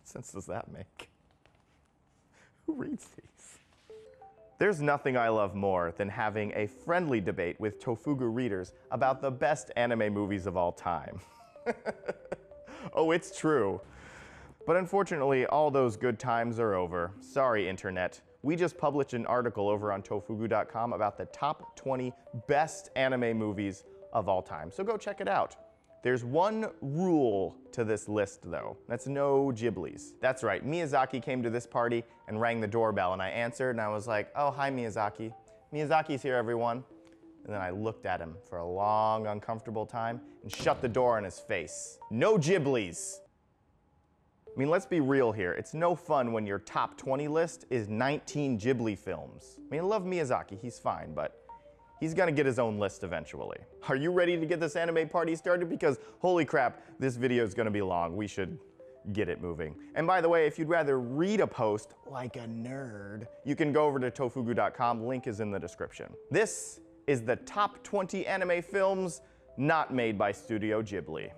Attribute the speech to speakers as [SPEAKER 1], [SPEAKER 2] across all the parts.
[SPEAKER 1] sense does that make? Who reads these? There's nothing I love more than having a friendly debate with Tofugu readers about the best anime movies of all time. Oh, it's true. But unfortunately, all those good times are over. Sorry, internet. We just published an article over on Tofugu.com about the top 20 best anime movies of all time. So go check it out. There's one rule to this list though. That's no Ghiblis. That's right, Miyazaki came to this party and rang the doorbell and I answered and I was like, oh, hi Miyazaki. Miyazaki's here, everyone. And then I looked at him for a long, uncomfortable time and shut the door in his face. No Ghiblis. I mean, let's be real here. It's no fun when your top 20 list is 19 Ghibli films. I mean, I love Miyazaki, he's fine, but he's gonna get his own list eventually. Are you ready to get this anime party started? Because holy crap, this video is gonna be long. We should get it moving. And by the way, if you'd rather read a post like a nerd, you can go over to tofugu.com, link is in the description. This is the top 20 anime films not made by Studio Ghibli.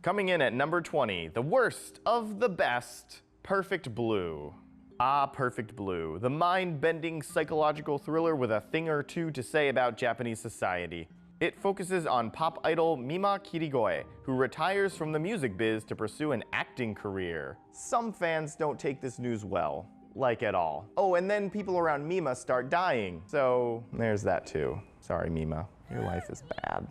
[SPEAKER 1] Coming in at number 20, the worst of the best, Perfect Blue. Ah, Perfect Blue, the mind-bending psychological thriller with a thing or two to say about Japanese society. It focuses on pop idol Mima Kirigoe, who retires from the music biz to pursue an acting career. Some fans don't take this news well, like at all. Oh, and then people around Mima start dying. So there's that too. Sorry, Mima, your life is bad.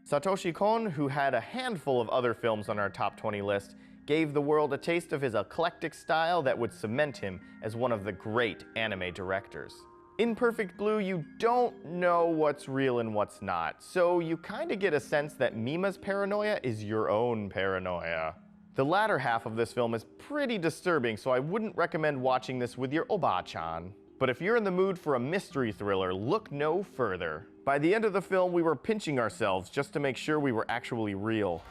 [SPEAKER 1] Satoshi Kon, who had a handful of other films on our top 20 list, gave the world a taste of his eclectic style that would cement him as one of the great anime directors. In Perfect Blue, you don't know what's real and what's not, so you kinda get a sense that Mima's paranoia is your own paranoia. The latter half of this film is pretty disturbing, so I wouldn't recommend watching this with your oba-chan. But if you're in the mood for a mystery thriller, look no further. By the end of the film, we were pinching ourselves just to make sure we were actually real.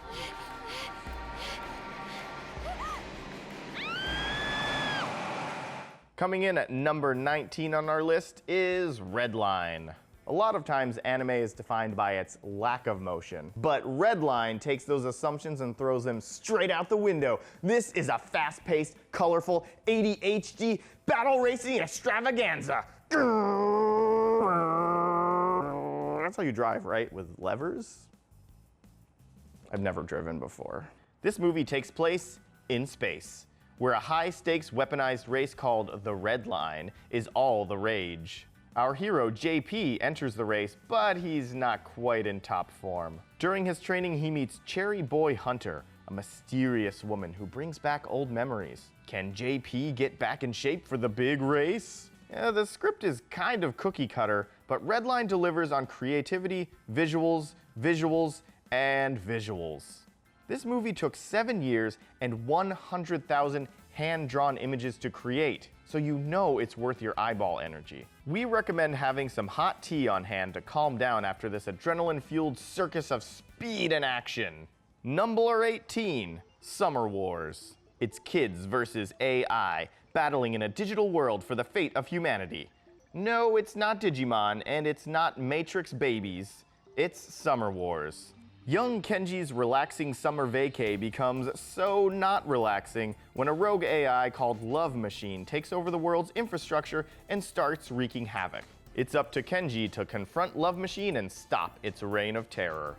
[SPEAKER 1] Coming in at number 19 on our list is Redline. A lot of times anime is defined by its lack of motion, but Redline takes those assumptions and throws them straight out the window. This is a fast-paced, colorful, ADHD battle racing extravaganza. That's how you drive, right? With levers? I've never driven before. This movie takes place in space, where a high-stakes weaponized race called the Red Line is all the rage. Our hero, JP, enters the race, but he's not quite in top form. During his training, he meets Cherry Boy Hunter, a mysterious woman who brings back old memories. Can JP get back in shape for the big race? Yeah, the script is kind of cookie cutter, but Redline delivers on creativity, visuals, and visuals. This movie took 7 years and 100,000 hand-drawn images to create, so you know it's worth your eyeball energy. We recommend having some hot tea on hand to calm down after this adrenaline-fueled circus of speed and action. Number 18, Summer Wars. It's kids versus AI, battling in a digital world for the fate of humanity. No, it's not Digimon, and it's not Matrix Babies. It's Summer Wars. Young Kenji's relaxing summer vacay becomes so not relaxing when a rogue AI called Love Machine takes over the world's infrastructure and starts wreaking havoc. It's up to Kenji to confront Love Machine and stop its reign of terror.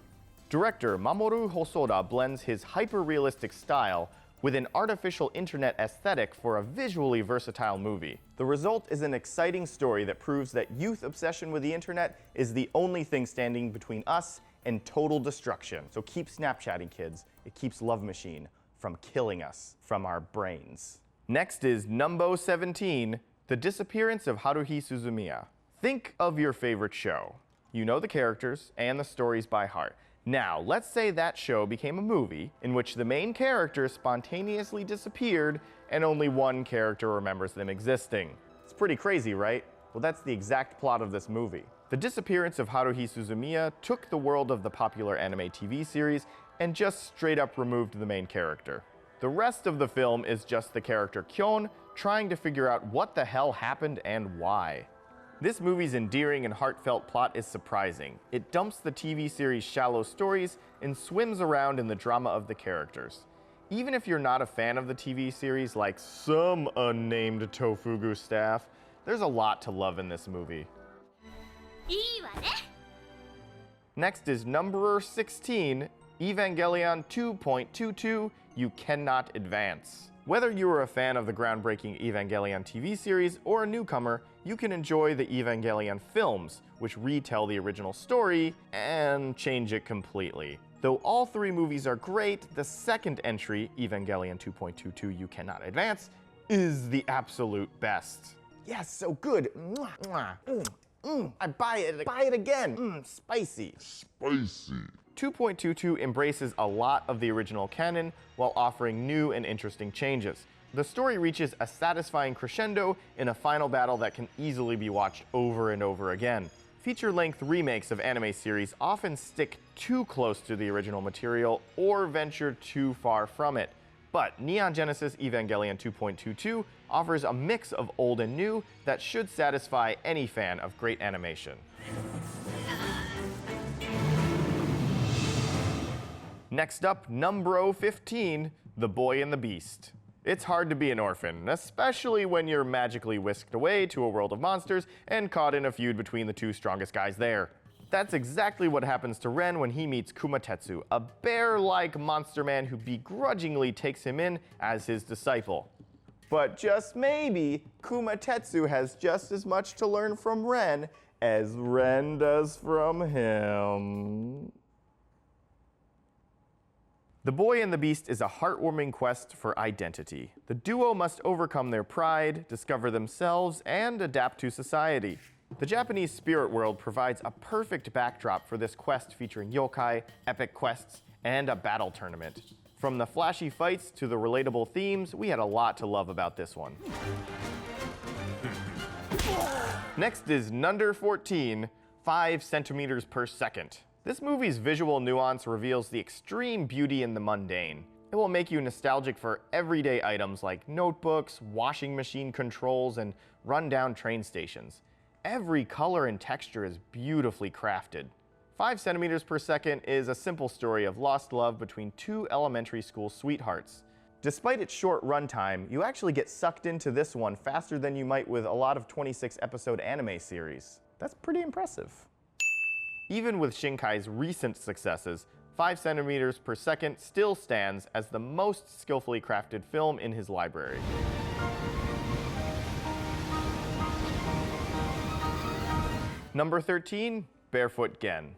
[SPEAKER 1] Director Mamoru Hosoda blends his hyper-realistic style with an artificial internet aesthetic for a visually versatile movie. The result is an exciting story that proves that youth obsession with the internet is the only thing standing between us and total destruction. So keep Snapchatting, kids. It keeps Love Machine from killing us from our brains. Next is number 17, The Disappearance of Haruhi Suzumiya. Think of your favorite show. You know the characters and the stories by heart. Now, let's say that show became a movie in which the main character spontaneously disappeared and only one character remembers them existing. It's pretty crazy, right? Well, that's the exact plot of this movie. The Disappearance of Haruhi Suzumiya took the world of the popular anime TV series and just straight up removed the main character. The rest of the film is just the character Kyon trying to figure out what the hell happened and why. This movie's endearing and heartfelt plot is surprising. It dumps the TV series' shallow stories and swims around in the drama of the characters. Even if you're not a fan of the TV series like some unnamed Tofugu staff, there's a lot to love in this movie.
[SPEAKER 2] いいわね。
[SPEAKER 1] Next is number 16, Evangelion 2.22, You Cannot Advance. Whether you are a fan of the groundbreaking Evangelion TV series or a newcomer, you can enjoy the Evangelion films, which retell the original story and change it completely. Though all three movies are great, the second entry, Evangelion 2.22 You Cannot Advance, is the absolute best. Yes, so good. Mwah, mwah. I buy it again. Spicy. 2.22 embraces a lot of the original canon while offering new and interesting changes. The story reaches a satisfying crescendo in a final battle that can easily be watched over and over again. Feature-length remakes of anime series often stick too close to the original material or venture too far from it. But Neon Genesis Evangelion 2.22 offers a mix of old and new that should satisfy any fan of great animation. Next up, number 15, The Boy and the Beast. It's hard to be an orphan, especially when you're magically whisked away to a world of monsters and caught in a feud between the two strongest guys there. That's exactly what happens to Ren when he meets Kumatetsu, a bear-like monster man who begrudgingly takes him in as his disciple. But just maybe, Kumatetsu has just as much to learn from Ren as Ren does from him. The Boy and the Beast is a heartwarming quest for identity. The duo must overcome their pride, discover themselves, and adapt to society. The Japanese spirit world provides a perfect backdrop for this quest featuring yokai, epic quests, and a battle tournament. From the flashy fights to the relatable themes, we had a lot to love about this one. Next is number 14, 5 centimeters per second. This movie's visual nuance reveals the extreme beauty in the mundane. It will make you nostalgic for everyday items like notebooks, washing machine controls, and rundown train stations. Every color and texture is beautifully crafted. 5 centimeters per second is a simple story of lost love between two elementary school sweethearts. Despite its short runtime, you actually get sucked into this one faster than you might with a lot of 26-episode anime series. That's pretty impressive. Even with Shinkai's recent successes, 5 centimeters per second still stands as the most skillfully crafted film in his library. Number 13, Barefoot Gen.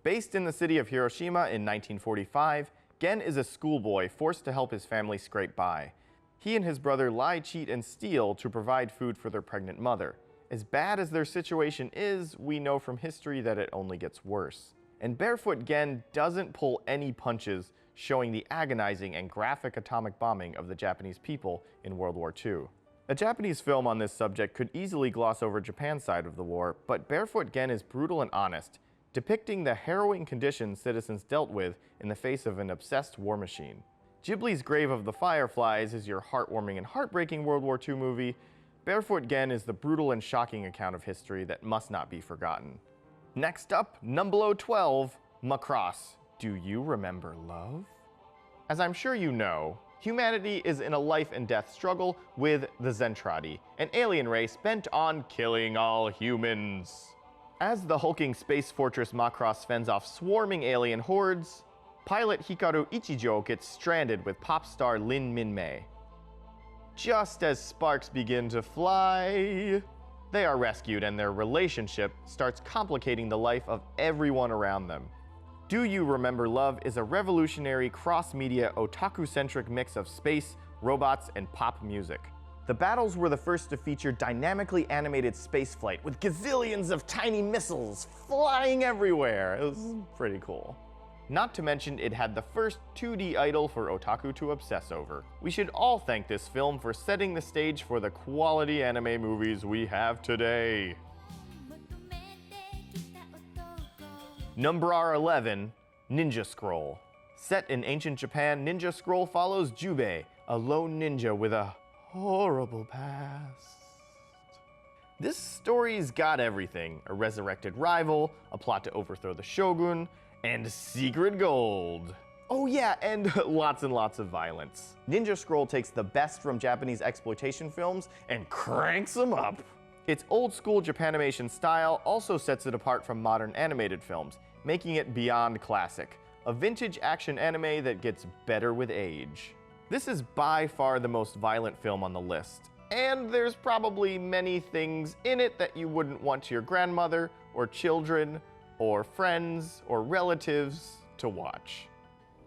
[SPEAKER 1] Based in the city of Hiroshima in 1945, Gen is a schoolboy forced to help his family scrape by. He and his brother lie, cheat, and steal to provide food for their pregnant mother. As bad as their situation is, we know from history that it only gets worse. And Barefoot Gen doesn't pull any punches, showing the agonizing and graphic atomic bombing of the Japanese people in World War II. A Japanese film on this subject could easily gloss over Japan's side of the war, but Barefoot Gen is brutal and honest, depicting the harrowing conditions citizens dealt with in the face of an obsessed war machine. Ghibli's Grave of the Fireflies is your heartwarming and heartbreaking World War II movie. Barefoot Gen is the brutal and shocking account of history that must not be forgotten. Next up, number 12, Macross. Do you remember love? As I'm sure you know, humanity is in a life and death struggle with the Zentradi, an alien race bent on killing all humans. As the hulking space fortress Macross fends off swarming alien hordes, pilot Hikaru Ichijo gets stranded with pop star Lin Minmay. Just as sparks begin to fly, they are rescued and their relationship starts complicating the life of everyone around them. Do You Remember Love is a revolutionary cross-media otaku-centric mix of space, robots, and pop music. The battles were the first to feature dynamically animated spaceflight with gazillions of tiny missiles flying everywhere. It was pretty cool. Not to mention, it had the first 2D idol for otaku to obsess over. We should all thank this film for setting the stage for the quality anime movies we have today. Number 11, Ninja Scroll. Set in ancient Japan, Ninja Scroll follows Jubei, a lone ninja with a horrible past. This story's got everything: a resurrected rival, a plot to overthrow the shogun, and secret gold. Oh yeah, and lots and lots of violence. Ninja Scroll takes the best from Japanese exploitation films and cranks them up. Its old school Japanimation style also sets it apart from modern animated films, making it beyond classic, a vintage action anime that gets better with age. This is by far the most violent film on the list, and there's probably many things in it that you wouldn't want your grandmother, or children, or friends, or relatives to watch.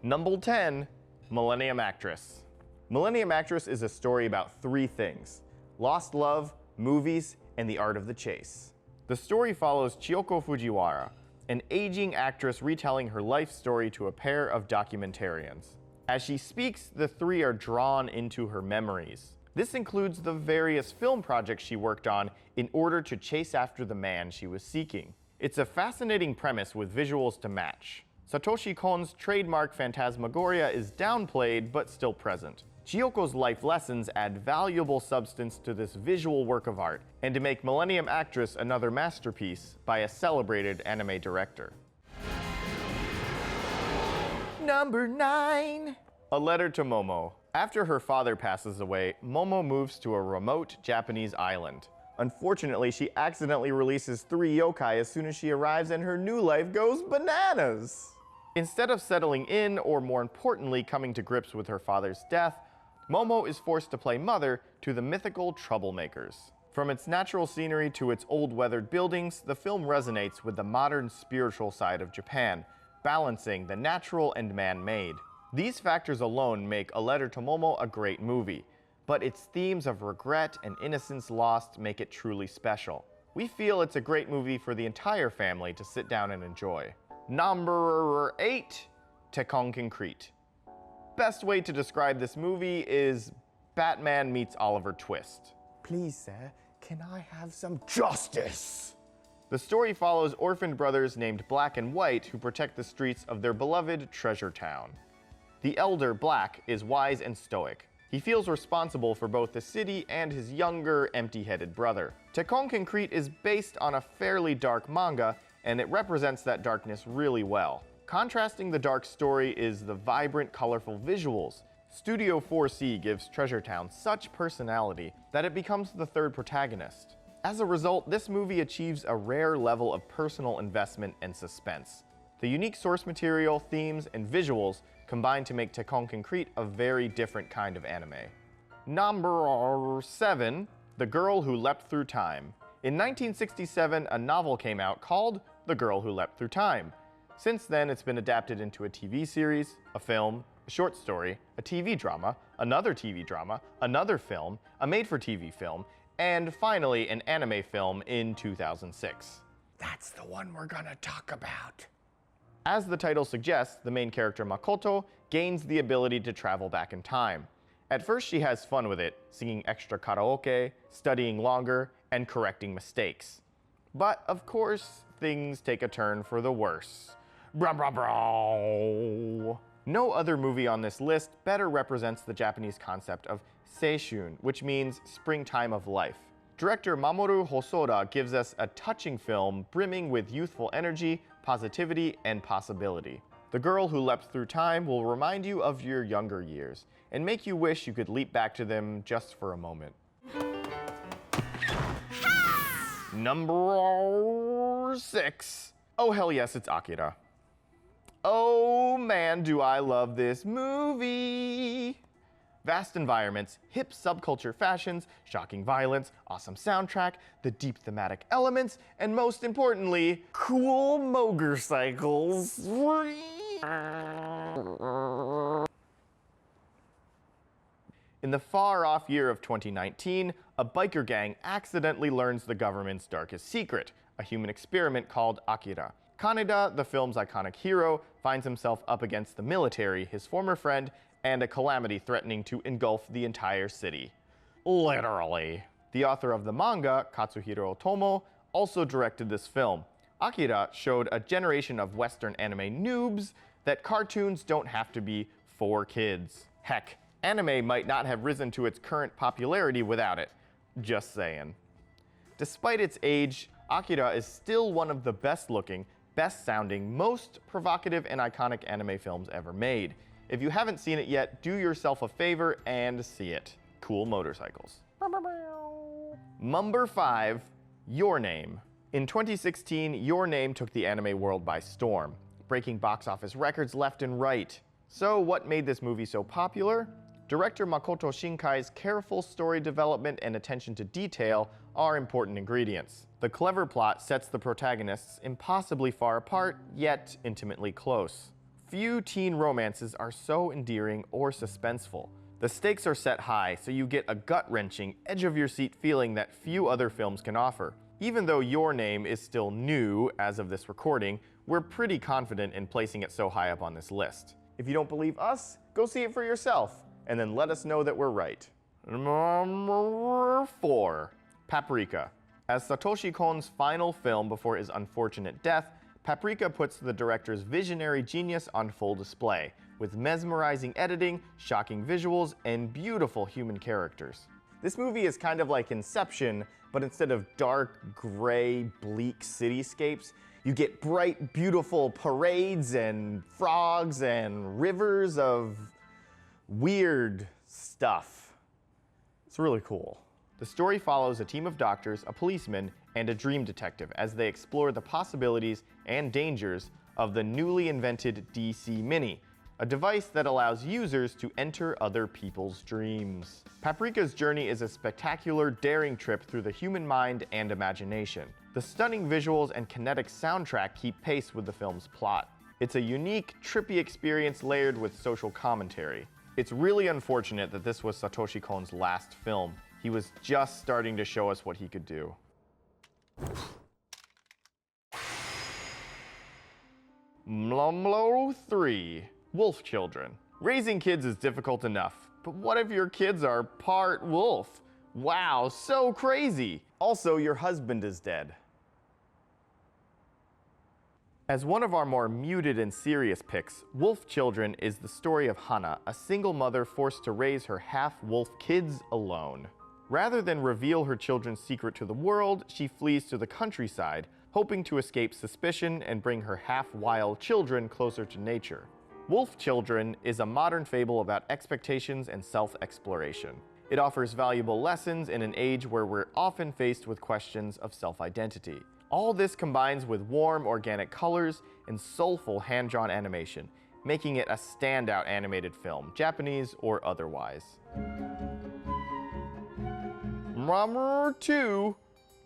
[SPEAKER 1] Number 10, Millennium Actress. Millennium Actress is a story about three things: lost love, movies, and the art of the chase. The story follows Chiyoko Fujiwara, an aging actress retelling her life story to a pair of documentarians. As she speaks, the three are drawn into her memories. This includes the various film projects she worked on in order to chase after the man she was seeking. It's a fascinating premise with visuals to match. Satoshi Kon's trademark phantasmagoria is downplayed but still present. Chiyoko's life lessons add valuable substance to this visual work of art, and to make Millennium Actress another masterpiece by a celebrated anime director. Number 9, A Letter to Momo. After her father passes away, Momo moves to a remote Japanese island. Unfortunately, she accidentally releases 3 yokai as soon as she arrives, and her new life goes bananas. Instead of settling in, or more importantly, coming to grips with her father's death, Momo is forced to play mother to the mythical troublemakers. From its natural scenery to its old weathered buildings, the film resonates with the modern spiritual side of Japan, balancing the natural and man-made. These factors alone make A Letter to Momo a great movie, but its themes of regret and innocence lost make it truly special. We feel it's a great movie for the entire family to sit down and enjoy. Number 8, Tekken Concrete. Best way to describe this movie is Batman meets Oliver Twist. Please, sir, can I have some justice? The story follows orphaned brothers named Black and White who protect the streets of their beloved treasure town. The elder, Black, is wise and stoic. He feels responsible for both the city and his younger, empty-headed brother. Tekken Concrete is based on a fairly dark manga, and it represents that darkness really well. Contrasting the dark story is the vibrant, colorful visuals. Studio 4C gives Treasure Town such personality that it becomes the third protagonist. As a result, this movie achieves a rare level of personal investment and suspense. The unique source material, themes, and visuals combine to make Tekken Concrete a very different kind of anime. Number 7, The Girl Who Leapt Through Time. In 1967, a novel came out called The Girl Who Leapt Through Time. Since then, it's been adapted into a TV series, a film, a short story, a TV drama, another TV drama, another film, a made-for-TV film, and finally an anime film in 2006. That's the one we're gonna talk about. As the title suggests, the main character Makoto gains the ability to travel back in time. At first, she has fun with it, singing extra karaoke, studying longer, and correcting mistakes. But of course, things take a turn for the worse. Bra bra bra. No other movie on this list better represents the Japanese concept of seishun, which means springtime of life. Director Mamoru Hosoda gives us a touching film brimming with youthful energy, positivity, and possibility. The Girl Who Leapt Through Time will remind you of your younger years and make you wish you could leap back to them just for a moment. Number 6. Oh hell yes, it's Akira. Oh man, do I love this movie! Vast environments, hip subculture fashions, shocking violence, awesome soundtrack, the deep thematic elements, and most importantly, cool motorcycles. In the far-off year of 2019, a biker gang accidentally learns the government's darkest secret, a human experiment called Akira. Kaneda, the film's iconic hero, finds himself up against the military, his former friend, and a calamity threatening to engulf the entire city. Literally. The author of the manga, Katsuhiro Otomo, also directed this film. Akira showed a generation of Western anime noobs that cartoons don't have to be for kids. Heck, anime might not have risen to its current popularity without it. Just saying. Despite its age, Akira is still one of the best looking, best sounding, most provocative and iconic anime films ever made. If you haven't seen it yet, do yourself a favor and see it. Cool motorcycles. Number 5, Your Name. In 2016, Your Name took the anime world by storm, breaking box office records left and right. So what made this movie so popular? Director Makoto Shinkai's careful story development and attention to detail are important ingredients. The clever plot sets the protagonists impossibly far apart, yet intimately close. Few teen romances are so endearing or suspenseful. The stakes are set high, so you get a gut-wrenching, edge-of-your-seat feeling that few other films can offer. Even though Your Name is still new as of this recording, we're pretty confident in placing it so high up on this list. If you don't believe us, go see it for yourself, and then let us know that we're right. Number 4, Paprika. As Satoshi Kon's final film before his unfortunate death, Paprika puts the director's visionary genius on full display, with mesmerizing editing, shocking visuals, and beautiful human characters. This movie is kind of like Inception, but instead of dark, gray, bleak cityscapes, you get bright, beautiful parades and frogs and rivers of weird stuff. It's really cool. The story follows a team of doctors, a policeman, and a dream detective as they explore the possibilities and dangers of the newly invented DC Mini, a device that allows users to enter other people's dreams. Paprika's journey is a spectacular, daring trip through the human mind and imagination. The stunning visuals and kinetic soundtrack keep pace with the film's plot. It's a unique, trippy experience layered with social commentary. It's really unfortunate that this was Satoshi Kon's last film. He was just starting to show us what he could do. Number 3, Wolf Children. Raising kids is difficult enough, but what if your kids are part wolf? Wow, so crazy! Also, your husband is dead. As one of our more muted and serious picks, Wolf Children is the story of Hana, a single mother forced to raise her half-wolf kids alone. Rather than reveal her children's secret to the world, she flees to the countryside, hoping to escape suspicion and bring her half-wild children closer to nature. Wolf Children is a modern fable about expectations and self-exploration. It offers valuable lessons in an age where we're often faced with questions of self-identity. All this combines with warm, organic colors and soulful hand-drawn animation, making it a standout animated film, Japanese or otherwise. Number 2,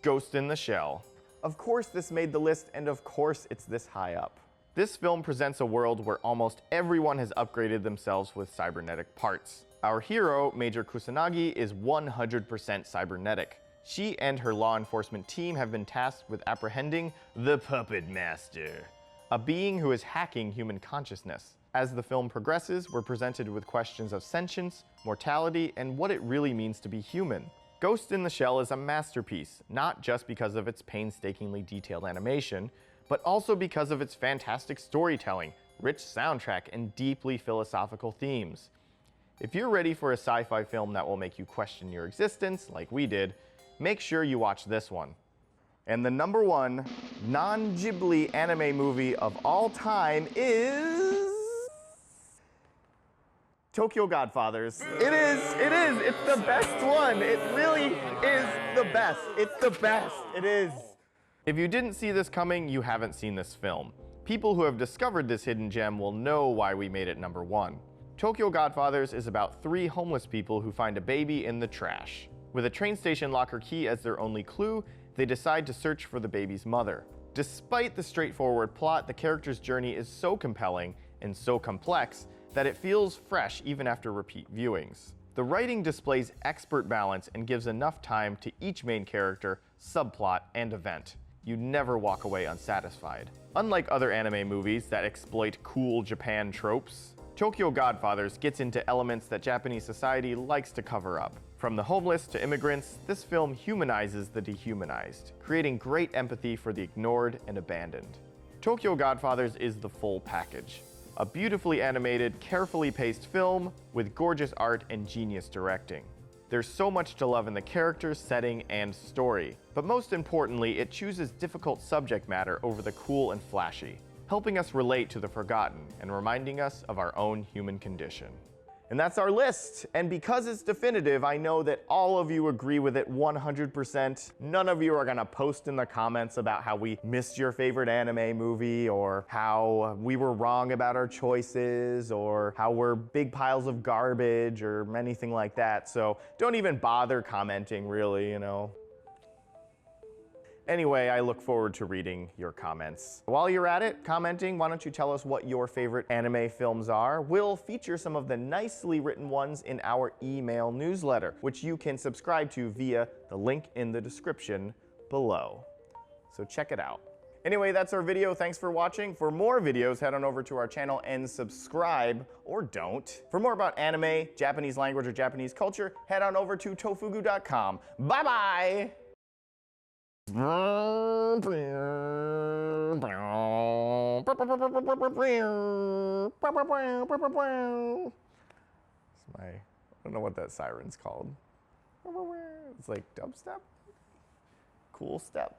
[SPEAKER 1] Ghost in the Shell. Of course this made the list, and of course it's this high up. This film presents a world where almost everyone has upgraded themselves with cybernetic parts. Our hero, Major Kusanagi, is 100% cybernetic. She and her law enforcement team have been tasked with apprehending the Puppet Master, a being who is hacking human consciousness. As the film progresses, we're presented with questions of sentience, mortality, and what it really means to be human. Ghost in the Shell is a masterpiece, not just because of its painstakingly detailed animation, but also because of its fantastic storytelling, rich soundtrack, and deeply philosophical themes. If you're ready for a sci-fi film that will make you question your existence, like we did, make sure you watch this one. And the number 1 non-Ghibli anime movie of all time is Tokyo Godfathers. It is, it's the best one. It really is the best. It's the best, it is. If you didn't see this coming, you haven't seen this film. People who have discovered this hidden gem will know why we made it number 1. Tokyo Godfathers is about 3 homeless people who find a baby in the trash. With a train station locker key as their only clue, they decide to search for the baby's mother. Despite the straightforward plot, the character's journey is so compelling and so complex that it feels fresh even after repeat viewings. The writing displays expert balance and gives enough time to each main character, subplot, and event. You never walk away unsatisfied. Unlike other anime movies that exploit cool Japan tropes, Tokyo Godfathers gets into elements that Japanese society likes to cover up. From the homeless to immigrants, this film humanizes the dehumanized, creating great empathy for the ignored and abandoned. Tokyo Godfathers is the full package. A beautifully animated, carefully paced film with gorgeous art and genius directing. There's so much to love in the characters, setting, and story. But most importantly, it chooses difficult subject matter over the cool and flashy, helping us relate to the forgotten and reminding us of our own human condition. And that's our list. And because it's definitive, I know that all of you agree with it 100%. None of you are gonna post in the comments about how we missed your favorite anime movie, or how we were wrong about our choices, or how we're big piles of garbage, or anything like that. So don't even bother commenting, really, you know. Anyway, I look forward to reading your comments. While you're at it, commenting, why don't you tell us what your favorite anime films are? We'll feature some of the nicely written ones in our email newsletter, which you can subscribe to via the link in the description below. So check it out. Anyway, that's our video. Thanks for watching. For more videos, head on over to our channel and subscribe, or don't. For more about anime, Japanese language, or Japanese culture, head on over to tofugu.com. Bye-bye! It's my, I don't know what that siren's called. It's like dubstep? Cool step.